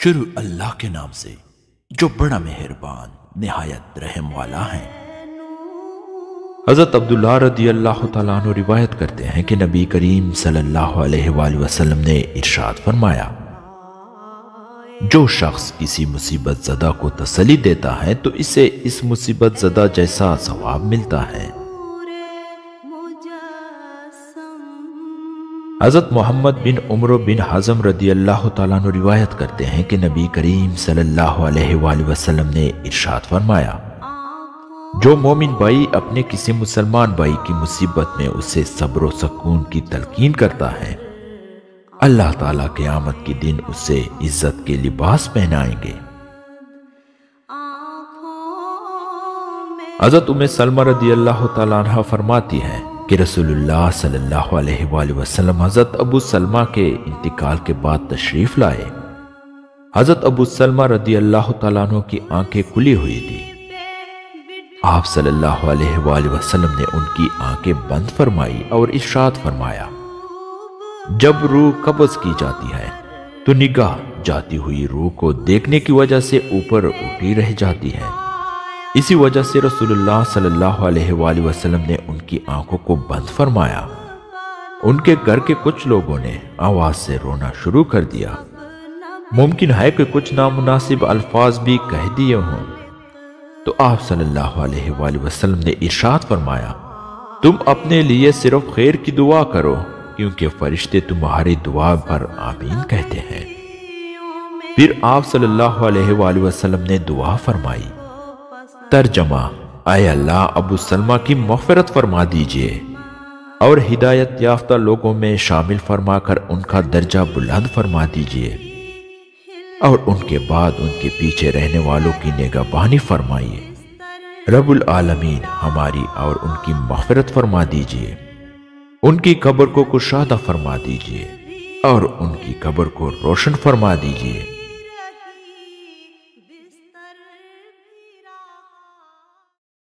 شروع اللہ کے نام سے جو بڑا مہربان نہایت رحم والا ہے۔ حضرت عبداللہ رضی اللہ تعالیٰ عنہ روایت کرتے ہیں کہ نبی کریم صلی اللہ علیہ وآلہ وسلم نے ارشاد فرمایا، جو شخص کسی مصیبت زدہ کو تسلی دیتا ہے تو اسے اس مصیبت زدہ جیسا ثواب ملتا ہے۔ حضرت محمد بن عمرو بن حزم رضی اللہ تعالیٰ عنہ روایت کرتے ہیں کہ نبی کریم صلی اللہ علیہ وآلہ وسلم نے ارشاد فرمایا، جو مومن بھائی اپنے کسی مسلمان بھائی کی مصیبت میں اسے صبر و سکون کی تلقین کرتا ہے، اللہ تعالیٰ قیامت کے دن اسے عزت کے لباس پہنائیں گے۔ حضرت ام سلمہ رضی اللہ تعالیٰ عنہ فرماتی ہے کہ رسول اللہ صلی اللہ علیہ وآلہ وسلم حضرت ابو سلمہ کے انتقال کے بعد تشریف لائے۔ حضرت ابو سلمہ رضی اللہ تعالیٰ عنہ کی آنکھیں کھلی ہوئی تھی۔ آپ صلی اللہ علیہ وآلہ وسلم نے ان کی آنکھیں بند فرمائی اور ارشاد فرمایا، جب روح قبض کی جاتی ہے تو نگاہ جاتی ہوئی روح کو دیکھنے کی وجہ سے اوپر اٹھی رہ جاتی ہے۔ اسی وجہ سے رسول اللہ صلی اللہ علیہ وآلہ وسلم نے ان کی آنکھوں کو بند فرمایا۔ ان کے گھر کے کچھ لوگوں نے آواز سے رونا شروع کر دیا۔ ممکن ہے کہ کچھ نامناسب الفاظ بھی کہہ دیے ہوں، تو آپ صلی اللہ علیہ وآلہ وسلم نے ارشاد فرمایا، تم اپنے لیے صرف خیر کی دعا کرو، کیونکہ فرشتے تمہاری دعا پر آمین کہتے ہیں۔ پھر آپ صلی اللہ علیہ وآلہ وسلم نے دعا فرمائی، ترجمہ، اے اللہ ابو سلمہ کی مغفرت فرما دیجئے اور ہدایت یافتہ لوگوں میں شامل فرما کر ان کا درجہ بلند فرما دیجئے، اور ان کے بعد ان کے پیچھے رہنے والوں کی نگہبانی فرمائیے۔ رب العالمین ہماری اور ان کی مغفرت فرما دیجئے، ان کی قبر کو کشادہ فرما دیجئے اور ان کی قبر کو روشن فرما دیجئے۔